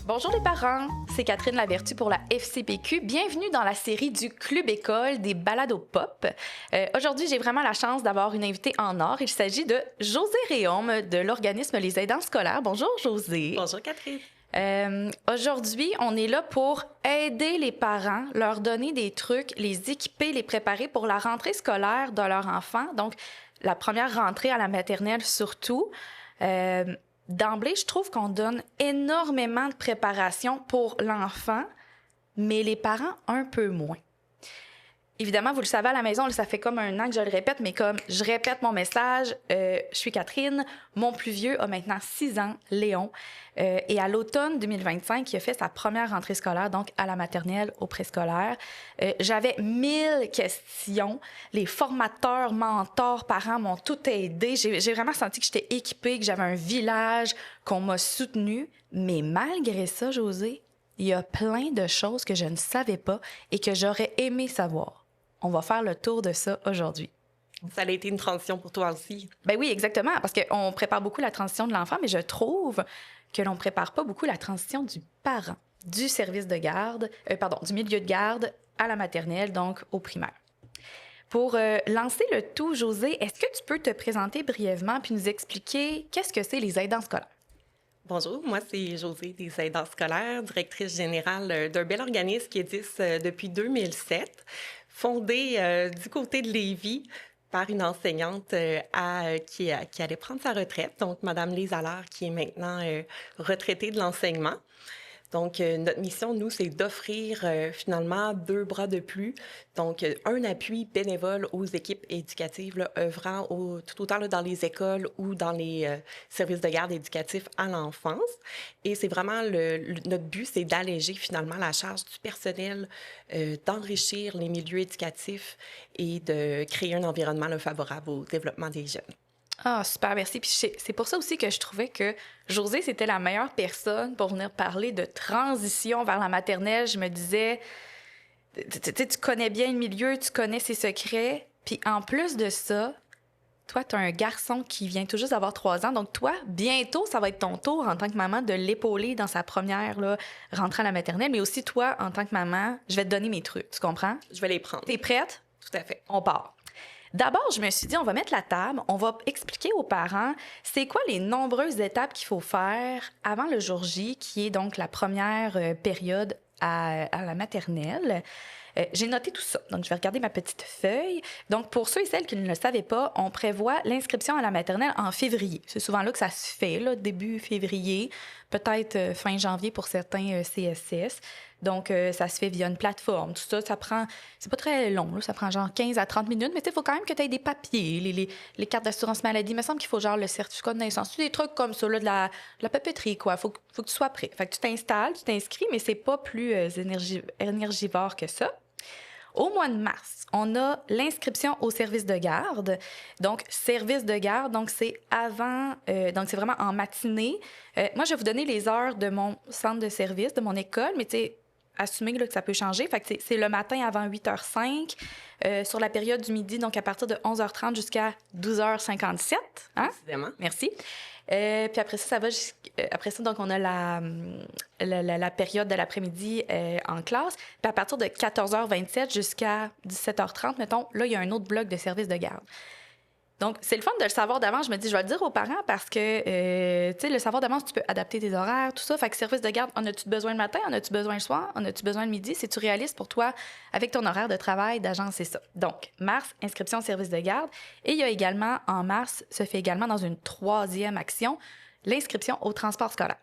Bonjour les parents, c'est Catherine Lavertu pour la FCPQ. Bienvenue dans la série du Club École des balados pop. Aujourd'hui, j'ai vraiment la chance d'avoir une invitée en or. Il s'agit de Josée Réaume de l'organisme Les Aidants scolaires. Bonjour Josée. Bonjour Catherine. Aujourd'hui, on est là pour aider les parents, leur donner des trucs, les équiper, les préparer pour la rentrée scolaire de leur enfant. Donc, la première rentrée à la maternelle surtout. D'emblée, je trouve qu'on donne énormément de préparation pour l'enfant, mais les parents un peu moins. Évidemment, vous le savez à la maison, ça fait comme un an que je le répète, mais comme je répète mon message, je suis Catherine, mon plus vieux a maintenant 6 ans, Léon, et à l'automne 2025, il a fait sa première rentrée scolaire, donc à la maternelle, au préscolaire. J'avais 1000 questions, les formateurs, mentors, parents m'ont tout aidé, j'ai vraiment senti que j'étais équipée, que j'avais un village, qu'on m'a soutenue, mais malgré ça, Josée, il y a plein de choses que je ne savais pas et que j'aurais aimé savoir. On va faire le tour de ça aujourd'hui. Ça a été une transition pour toi aussi. Ben oui, exactement, parce qu'on prépare beaucoup la transition de l'enfant, mais je trouve que l'on ne prépare pas beaucoup la transition du parent, du service de garde, du milieu de garde à la maternelle, donc au primaire. Pour lancer le tout, Josée, est-ce que tu peux te présenter brièvement puis nous expliquer qu'est-ce que c'est les aidants scolaires? Bonjour, moi c'est Josée des Aidants scolaires, directrice générale d'un bel organisme qui existe depuis 2007, fondé du côté de Lévis par une enseignante qui allait prendre sa retraite, donc Madame Lise Allard, qui est maintenant retraitée de l'enseignement. Donc, notre mission, nous, c'est d'offrir finalement 2 bras de plus. Donc, un appui bénévole aux équipes éducatives là, œuvrant tout autant là, dans les écoles ou dans les services de garde éducatifs à l'enfance. Et c'est vraiment notre but, c'est d'alléger finalement la charge du personnel, d'enrichir les milieux éducatifs et de créer un environnement là, favorable au développement des jeunes. Ah, super, merci. Puis c'est pour ça aussi que je trouvais que Josée, c'était la meilleure personne pour venir parler de transition vers la maternelle. Je me disais, tu connais bien le milieu, tu connais ses secrets. Puis en plus de ça, toi, tu as un garçon qui vient tout juste d'avoir 3 ans. Donc toi, bientôt, ça va être ton tour en tant que maman de l'épauler dans sa première rentrée à la maternelle. Mais aussi toi, en tant que maman, je vais te donner mes trucs. Tu comprends? Je vais les prendre. T'es prête? Tout à fait. On part. D'abord, je me suis dit, on va mettre la table, on va expliquer aux parents c'est quoi les nombreuses étapes qu'il faut faire avant le jour J, qui est donc la première période à la maternelle. J'ai noté tout ça. Donc, je vais regarder ma petite feuille. Donc, pour ceux et celles qui ne le savaient pas, on prévoit l'inscription à la maternelle en février. C'est souvent là que ça se fait, là, début février, peut-être fin janvier pour certains CSS. Donc, ça se fait via une plateforme. Tout ça, c'est pas très long, là, ça prend genre 15 à 30 minutes, mais il faut quand même que tu aies des papiers, les cartes d'assurance maladie. Il me semble qu'il faut genre le certificat de naissance, des trucs comme ça, là, de la papeterie, quoi. Faut que tu sois prêt. Fait que tu t'installes, tu t'inscris, mais c'est pas plus énergivore que ça. Au mois de mars, on a l'inscription au service de garde. Donc, service de garde, donc c'est avant, donc c'est vraiment en matinée. Moi, je vais vous donner les heures de mon centre de service, de mon école, mais tu sais, assumez là, que ça peut changer. Fait que c'est le matin avant 8h05, sur la période du midi, donc à partir de 11h30 jusqu'à 12h57. Hein? Évidemment. Merci. Puis après ça, après ça, donc on a la période de l'après-midi en classe. Puis à partir de 14h27 jusqu'à 17h30, mettons, là, il y a un autre bloc de service de garde. Donc, c'est le fun de le savoir d'avance. Je me dis, je vais le dire aux parents parce que, tu sais, le savoir d'avance, tu peux adapter tes horaires, tout ça. Fait que service de garde, en as-tu besoin le matin? En as-tu besoin le soir? En as-tu besoin le midi? C'est-tu réaliste pour toi avec ton horaire de travail, d'agence, c'est ça. Donc, mars, inscription au service de garde. Et il y a également, en mars, se fait également dans une 3e action, l'inscription au transport scolaire.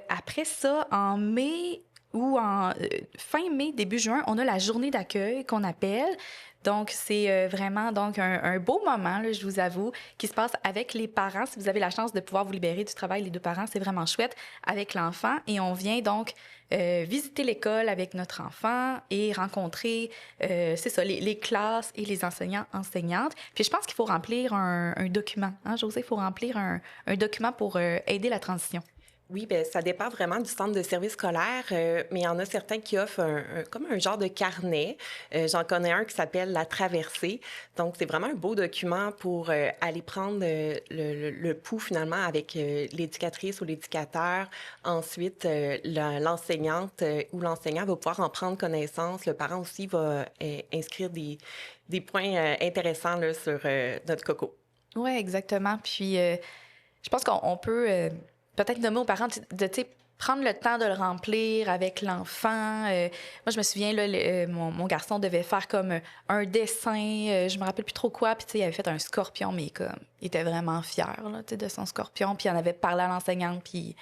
Après ça, en mai ou en fin mai, début juin, on a la journée d'accueil qu'on appelle. Donc, c'est vraiment donc un beau moment, là, je vous avoue, qui se passe avec les parents. Si vous avez la chance de pouvoir vous libérer du travail, les 2 parents, c'est vraiment chouette, avec l'enfant. Et on vient donc visiter l'école avec notre enfant et rencontrer, c'est ça, les classes et les enseignants, enseignantes. Puis je pense qu'il faut remplir un document. Hein, Josée, il faut remplir un document pour aider la transition. Oui, bien, ça dépend vraiment du centre de service scolaire, mais il y en a certains qui offrent comme un genre de carnet. J'en connais un qui s'appelle La Traversée. Donc, c'est vraiment un beau document pour aller prendre le pouls finalement avec l'éducatrice ou l'éducateur. Ensuite, l'enseignante ou l'enseignant va pouvoir en prendre connaissance. Le parent aussi va inscrire des points intéressants là, sur notre coco. Oui, exactement. Puis, je pense qu'on peut peut-être nommer aux parents de, tu sais, prendre le temps de le remplir avec l'enfant. Moi, je me souviens, là, mon garçon devait faire comme un dessin, je me rappelle plus trop quoi, puis tu sais, il avait fait un scorpion, mais comme, il était vraiment fier, là, tu sais, de son scorpion, puis il en avait parlé à l'enseignante, puis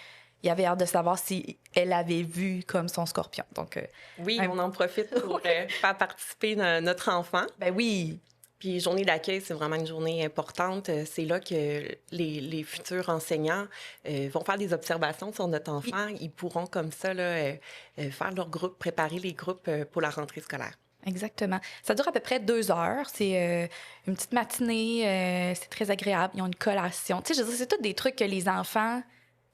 il avait hâte de savoir si elle avait vu comme son scorpion. Donc, Oui, on en profite pour faire participer notre enfant. ben oui, Puis journée d'accueil, c'est vraiment une journée importante. C'est là que les futurs enseignants vont faire des observations sur notre enfant. Ils pourront comme ça là, faire leur groupe, préparer les groupes pour la rentrée scolaire. exactement. Ça dure à peu près 2 heures. C'est une petite matinée. C'est très agréable. Ils ont une collation. Tu sais, je veux dire, c'est tous des trucs que les enfants,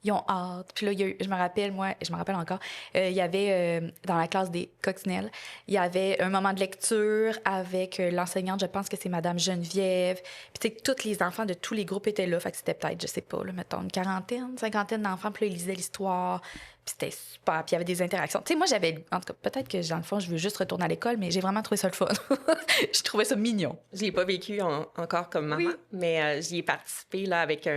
ils ont hâte. Puis là, je me rappelle, moi, je me rappelle encore, il y avait dans la classe des coccinelles, il y avait un moment de lecture avec l'enseignante, je pense que c'est Madame Geneviève. Puis tu sais, tous les enfants de tous les groupes étaient là. Fait que c'était peut-être, je sais pas, là, mettons, une quarantaine, cinquantaine d'enfants. Puis là, ils lisaient l'histoire. Puis c'était super. Puis il y avait des interactions. Tu sais, moi, en tout cas, peut-être que dans le fond, je veux juste retourner à l'école, mais j'ai vraiment trouvé ça le fun. Je trouvais ça mignon. Je l'ai pas vécu encore comme maman, Oui. mais j'y ai participé là, avec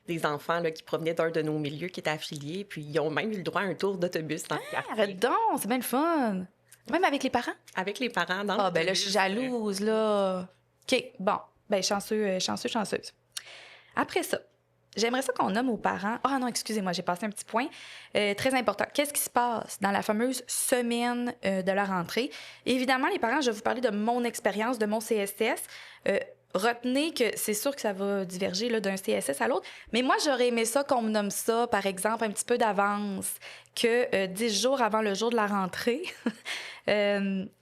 des enfants là, qui provenaient d'un de nos milieux qui étaient affiliés. Puis ils ont même eu le droit à un tour d'autobus dans le quartier. Arrête donc, c'est bien le fun. Même avec les parents? Avec les parents dans Ah, ben là, je l'autobus. suis jalouse, là. OK, bon. Ben, chanceuse. Après ça, j'aimerais ça qu'on nomme aux parents. Ah non, excusez-moi, j'ai passé un petit point. Très important. Qu'est-ce qui se passe dans la fameuse semaine de la rentrée? Évidemment, les parents, je vais vous parler de mon expérience, de mon CSS. Retenez que c'est sûr que ça va diverger là, d'un CSS à l'autre, mais moi, j'aurais aimé ça qu'on me nomme ça, par exemple, un petit peu d'avance, que 10 jours avant le jour de la rentrée.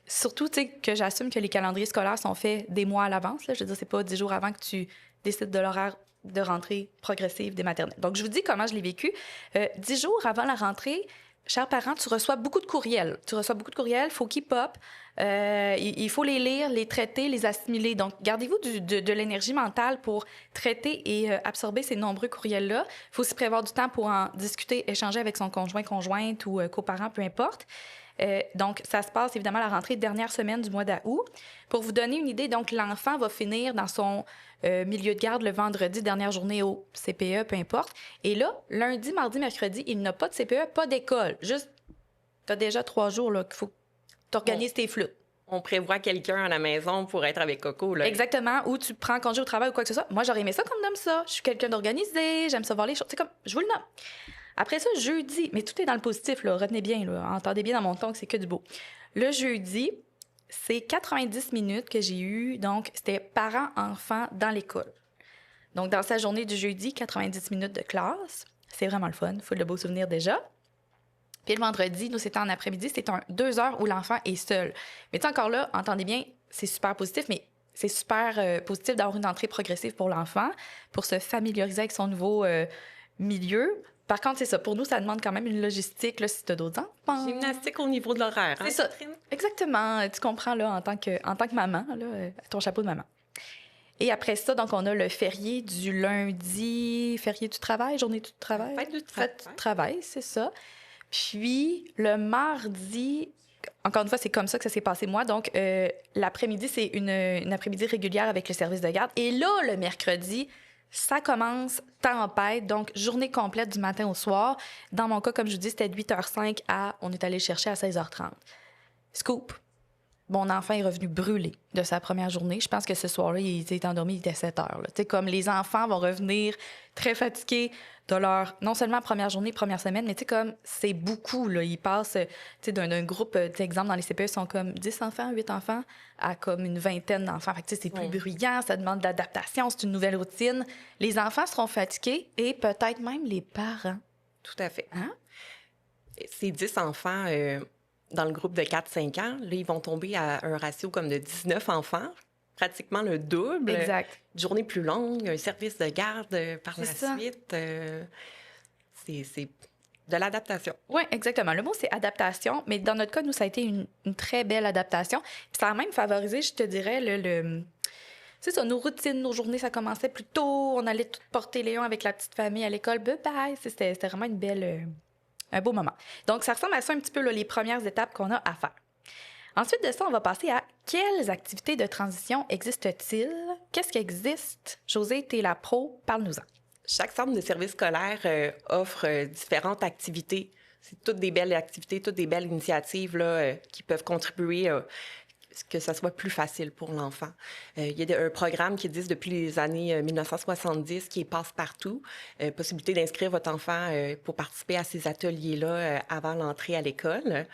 Surtout, tu sais, que j'assume que les calendriers scolaires sont faits des mois à l'avance. Là. Je veux dire, c'est pas 10 jours avant que tu décides de l'horaire de rentrée progressive des maternelles. Donc, je vous dis comment je l'ai vécu. 10 jours avant la rentrée, chers parents, tu reçois beaucoup de courriels. Il faut qu'ils pop. Il faut les lire, les traiter, les assimiler. Donc, gardez-vous de l'énergie mentale pour traiter et absorber ces nombreux courriels-là. Il faut aussi prévoir du temps pour en discuter, échanger avec son conjoint, conjointe ou coparent, peu importe. Donc, ça se passe évidemment à la rentrée dernière semaine du mois d'août. Pour vous donner une idée, donc, l'enfant va finir dans son milieu de garde le vendredi, dernière journée au CPE, peu importe. Et là, lundi, mardi, mercredi, il n'a pas de CPE, pas d'école. Juste, tu as déjà 3 jours là, qu'il faut que tu organises tes flûtes. On prévoit quelqu'un à la maison pour être avec Coco. Là. Exactement. Ou tu prends congé au travail ou quoi que ce soit. Moi, j'aurais aimé ça qu'on me nomme ça. Je suis quelqu'un d'organisé, j'aime ça voir les choses. C'est comme, je vous le nomme. Après ça, jeudi, mais tout est dans le positif, là. Retenez bien, là. Entendez bien dans mon ton que c'est que du beau. Le jeudi, c'est 90 minutes que j'ai eu. Donc, c'était parents-enfants dans l'école. Donc, dans sa journée du jeudi, 90 minutes de classe. C'est vraiment le fun. Full de beaux souvenirs déjà. Puis le vendredi, nous, c'était en après-midi. C'était 2 heures où l'enfant est seul. Mais tu sais, encore là, entendez bien, c'est super positif, mais c'est super positif d'avoir une entrée progressive pour l'enfant, pour se familiariser avec son nouveau milieu. Par contre, c'est ça. Pour nous, ça demande quand même une logistique, là, si tu as d'autres enfants. Gymnastique au niveau de l'horaire. C'est ça. Catherine? Exactement. Tu comprends, là, en tant que maman, là, ton chapeau de maman. Et après ça, donc, on a le férié du lundi, férié du travail, journée du travail. Fête du travail. Fête du travail, c'est ça. Puis, le mardi, encore une fois, c'est comme ça que ça s'est passé, moi. Donc, l'après-midi, c'est une après-midi régulière avec le service de garde. Et là, le mercredi, ça commence tempête, donc journée complète du matin au soir. Dans mon cas, comme je vous dis, c'était de 8h05 à... On est allé le chercher à 16h30. Scoop. Mon enfant est revenu brûlé de sa première journée. Je pense que ce soir-là, il était endormi, il était 7h. Tu sais, comme les enfants vont revenir très fatigués de leur, non seulement première journée, première semaine, mais tu sais, comme c'est beaucoup, là. Ils passent, tu sais, d'un groupe, tu sais, exemple, dans les CPE, ils sont comme 10 enfants, 8 enfants, à comme une vingtaine d'enfants. Fait que, tu sais, c'est plus bruyant, ça demande de l'adaptation, c'est une nouvelle routine. Les enfants seront fatigués et peut-être même les parents. Tout à fait. Hein? Ces 10 enfants... dans le groupe de 4-5 ans, là, ils vont tomber à un ratio comme de 19 enfants, pratiquement le double. Exact. Une journée plus longue, un service de garde par la suite. C'est de l'adaptation. Oui, exactement. Le mot, c'est adaptation, mais dans notre cas, nous, ça a été une très belle adaptation. Puis ça a même favorisé, je te dirais, c'est ça, nos routines, nos journées, ça commençait plus tôt. On allait tout porter Léon avec la petite famille à l'école. Bye-bye. C'était vraiment un beau moment. Donc, ça ressemble à ça un petit peu, là, les premières étapes qu'on a à faire. Ensuite de ça, on va passer à quelles activités de transition existent-ils? Qu'est-ce qui existe? Josée, t'es la pro, parle-nous-en. Chaque centre de service scolaire offre différentes activités. C'est toutes des belles activités, toutes des belles initiatives là, qui peuvent contribuer que ça soit plus facile pour l'enfant. Il y a un programme qui existe depuis les années 1970 qui est Passe-Partout. Possibilité d'inscrire votre enfant pour participer à ces ateliers-là avant l'entrée à l'école.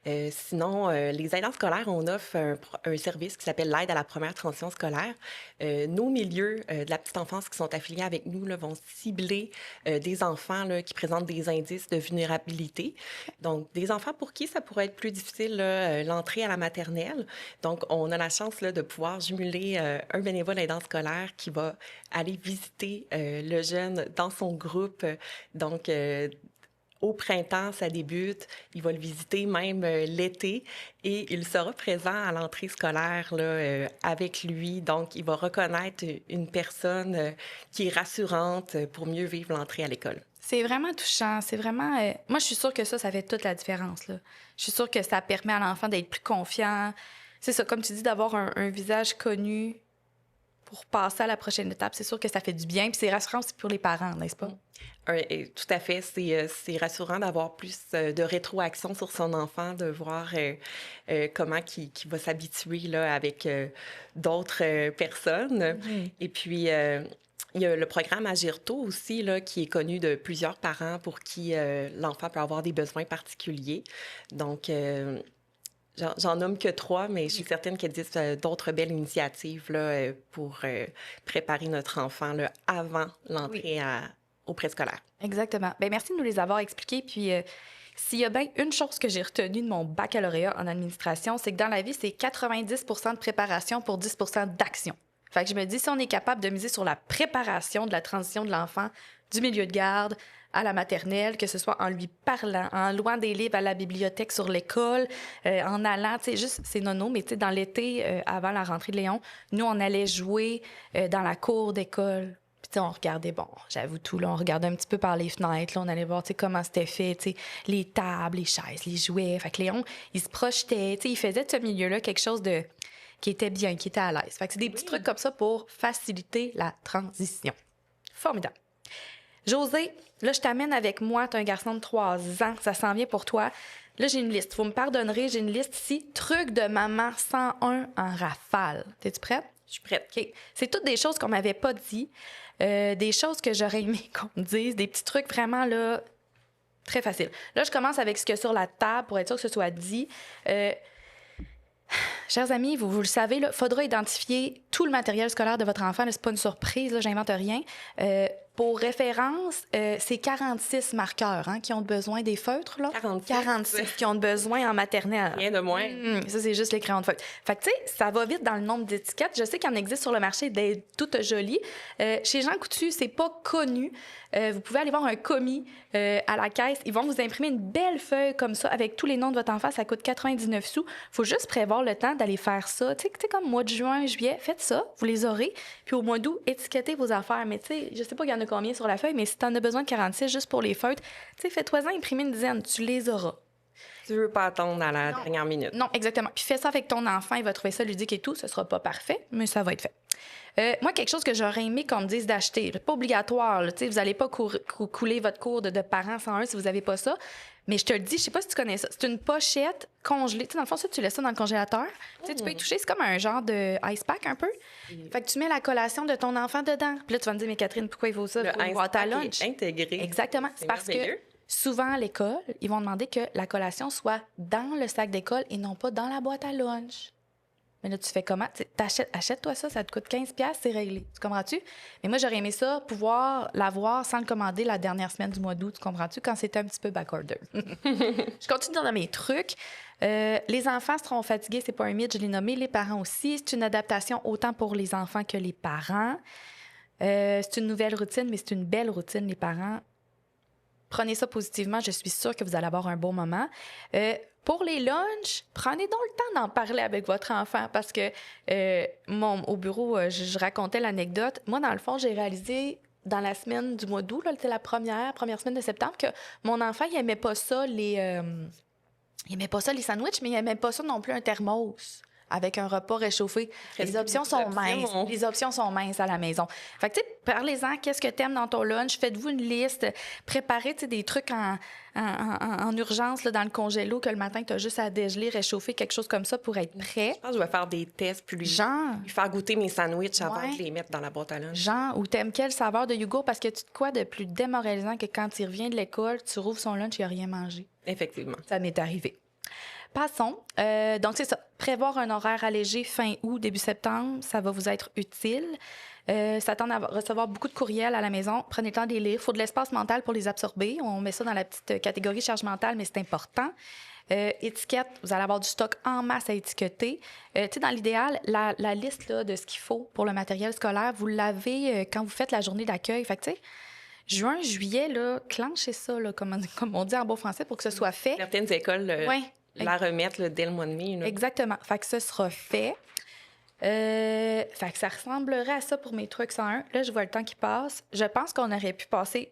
Sinon, les aidants scolaires, on offre un service qui s'appelle l'aide à la première transition scolaire. Nos milieux de la petite enfance qui sont affiliés avec nous là, vont cibler des enfants là, qui présentent des indices de vulnérabilité. Donc, des enfants pour qui ça pourrait être plus difficile l'entrée à la maternelle. Donc, on a la chance là, de pouvoir jumeler un bénévole aidant scolaire qui va aller visiter le jeune dans son groupe. Donc, au printemps, ça débute. Il va le visiter même l'été et il sera présent à l'entrée scolaire là, avec lui. Donc, il va reconnaître une personne qui est rassurante pour mieux vivre l'entrée à l'école. C'est vraiment touchant. C'est vraiment... Moi, je suis sûre que ça fait toute la différence, là. Je suis sûre que ça permet à l'enfant d'être plus confiant. C'est ça, comme tu dis, d'avoir un visage connu pour passer à la prochaine étape. C'est sûr que ça fait du bien. Puis c'est rassurant aussi pour les parents, n'est-ce pas? Tout à fait. C'est rassurant d'avoir plus de rétroaction sur son enfant, de voir comment il va s'habituer là, avec d'autres personnes. Et puis, il y a le programme Agirto aussi, là, qui est connu de plusieurs parents pour qui l'enfant peut avoir des besoins particuliers. Donc, j'en nomme que 3, mais je suis certaine qu'il existe d'autres belles initiatives là, pour préparer notre enfant là, avant l'entrée au préscolaire. Exactement. Bien, merci de nous les avoir expliqués. Puis, s'il y a bien une chose que j'ai retenue de mon baccalauréat en administration, c'est que dans la vie, c'est 90 de préparation pour 10 d'action. Fait que je me dis, si on est capable de miser sur la préparation de la transition de l'enfant du milieu de garde à la maternelle, que ce soit en lui parlant, en louant des livres à la bibliothèque sur l'école, en allant, tu sais, juste, c'est nono, mais tu sais, dans l'été, avant la rentrée de Léon, nous, on allait jouer dans la cour d'école. Puis, tu sais, on regardait, bon, j'avoue tout, là, on regardait un petit peu par les fenêtres, là, on allait voir, tu sais, comment c'était fait, tu sais, les tables, les chaises, les jouets. Fait que Léon, il se projetait, tu sais, il faisait de ce milieu-là quelque chose qui était bien, qui était à l'aise. Fait que c'est des petits trucs comme ça pour faciliter la transition. Formidable. Josée, là, je t'amène avec moi. Tu as un garçon de 3 ans. Ça s'en vient pour toi. Là, j'ai une liste. Vous me pardonnerez, j'ai une liste ici. Trucs de maman 101 en rafale. T'es-tu prête? Je suis prête. OK. C'est toutes des choses qu'on m'avait pas dit. Des choses que j'aurais aimé qu'on me dise. Des petits trucs vraiment, là, très faciles. Là, je commence avec ce qu'il y a sur la table pour être sûr que ce soit dit. Chers amis, vous le savez, il faudra identifier tout le matériel scolaire de votre enfant. Ce n'est pas une surprise, j'invente rien. Pour référence, c'est 46 marqueurs qui ont besoin des feutres. Là. 46 qui ont besoin en maternelle. Rien de moins. Ça, c'est juste les crayons de feutre. Fait que, tu sais, ça va vite dans le nombre d'étiquettes. Je sais qu'il en existe sur le marché des toutes jolies. Chez Jean Coutu, c'est pas connu. Vous pouvez aller voir un commis à la caisse. Ils vont vous imprimer une belle feuille comme ça avec tous les noms de votre enfant. Ça coûte 99 sous. Il faut juste prévoir le temps d'aller faire ça. Tu sais, comme mois de juin, juillet, faites ça. Vous les aurez. Puis au mois d'août, étiquettez vos affaires. Mais tu sais, je sais pas, il y en a combien sur la feuille, mais si tu en as besoin de 46 juste pour les feutres, tu sais, fais-toi-en imprimer une dizaine. Tu les auras. Tu veux pas attendre à la dernière minute. Non, exactement. Puis fais ça avec ton enfant. Il va trouver ça ludique et tout. Ce sera pas parfait, mais ça va être fait. Moi, quelque chose que j'aurais aimé qu'on me dise d'acheter, pas obligatoire, vous n'allez pas couler votre cours de parents 101 si vous n'avez pas ça, mais je te le dis, je sais pas si tu connais ça, c'est une pochette congelée. Dans le fond, ça, tu laisses ça dans le congélateur. Tu peux y toucher, c'est comme un genre de ice pack un peu. Fait que tu mets la collation de ton enfant dedans. Puis là, tu vas me dire, mais Catherine, pourquoi il faut ça? Le ice pack à lunch. Est intégré. Exactement. C'est parce que souvent, à l'école, ils vont demander que la collation soit dans le sac d'école et non pas dans la boîte à lunch. Mais là, tu fais comment? Achète-toi ça, ça te coûte 15$, c'est réglé. Tu comprends-tu? Mais moi, j'aurais aimé ça, pouvoir l'avoir sans le commander la dernière semaine du mois d'août, tu comprends-tu? Quand c'était un petit peu backorder. Je continue dans mes trucs. Les enfants seront fatigués, c'est pas un mythe, je l'ai nommé. Les parents aussi. C'est une adaptation autant pour les enfants que les parents. C'est une nouvelle routine, mais c'est une belle routine, les parents. prenez ça positivement. Je suis sûre que vous allez avoir un bon moment. Pour les lunchs, prenez donc le temps d'en parler avec votre enfant parce que au bureau, je racontais l'anecdote. Moi, dans le fond, j'ai réalisé dans la semaine du mois d'août, c'était la première semaine de septembre, que mon enfant, il aimait pas ça, il aimait pas ça, les sandwichs, mais il aimait pas ça non plus un thermos avec un repas réchauffé. Les options sont minces. Les options sont minces à la maison. Fait que, tu sais, parlez-en, qu'est-ce que t'aimes dans ton lunch? Faites-vous une liste. Préparez, tu sais, des trucs en urgence là, dans le congélo que le matin, tu as juste à dégeler, réchauffer, quelque chose comme ça pour être prêt. Je pense que je vais faire des tests puis lui faire goûter mes sandwichs avant de les mettre dans la boîte à lunch. Genre, ou t'aimes quelle saveur de yogourt? Parce que tu te quoi de plus démoralisant que quand il revient de l'école, tu rouvres son lunch, il n'a rien mangé. Effectivement. Ça m'est arrivé. Passons. Donc, c'est ça. Prévoir un horaire allégé fin août, début septembre, ça va vous être utile. S'attendre à recevoir beaucoup de courriels à la maison. Prenez le temps de les lire. Il faut de l'espace mental pour les absorber. On met ça dans la petite catégorie charge mentale, mais c'est important. Étiquette, vous allez avoir du stock en masse à étiqueter. Tu sais, dans l'idéal, la liste là, de ce qu'il faut pour le matériel scolaire, vous l'avez quand vous faites la journée d'accueil. Fait que, tu sais, juin, juillet, là, clenchez ça, là, comme on dit en bon français, pour que ce soit fait. Certaines écoles la remettent là, dès le mois de mai. Là. Exactement. Fait que ce sera fait. Fait que ça ressemblerait à ça pour mes trucs 101. Là, je vois le temps qui passe. Je pense qu'on aurait pu passer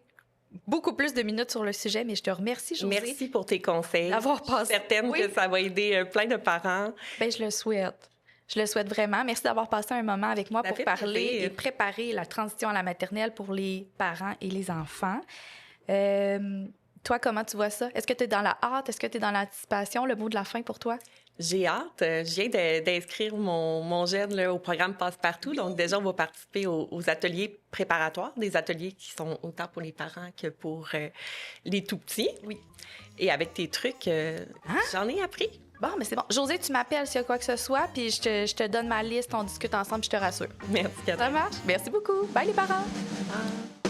beaucoup plus de minutes sur le sujet, mais je te remercie, Josée. Merci pour tes conseils. D'avoir passé. Je suis certaine que ça va aider plein de parents. Bien, je le souhaite. Je le souhaite vraiment. Merci d'avoir passé un moment avec moi pour parler et préparer la transition à la maternelle pour les parents et les enfants. Toi, comment tu vois ça? Est-ce que tu es dans la hâte? Est-ce que tu es dans l'anticipation? Le mot de la fin pour toi? J'ai hâte. Je viens d'inscrire mon jeune là, au programme Passe-Partout. Donc, déjà, on va participer aux ateliers préparatoires, des ateliers qui sont autant pour les parents que pour les tout-petits. Oui. Et avec tes trucs, j'en ai appris. Bon, mais c'est bon. Josée, tu m'appelles s'il y a quoi que ce soit, puis je te donne ma liste, on discute ensemble, je te rassure. Merci, Catherine. Ça marche? Merci beaucoup. Bye, les parents. Bye.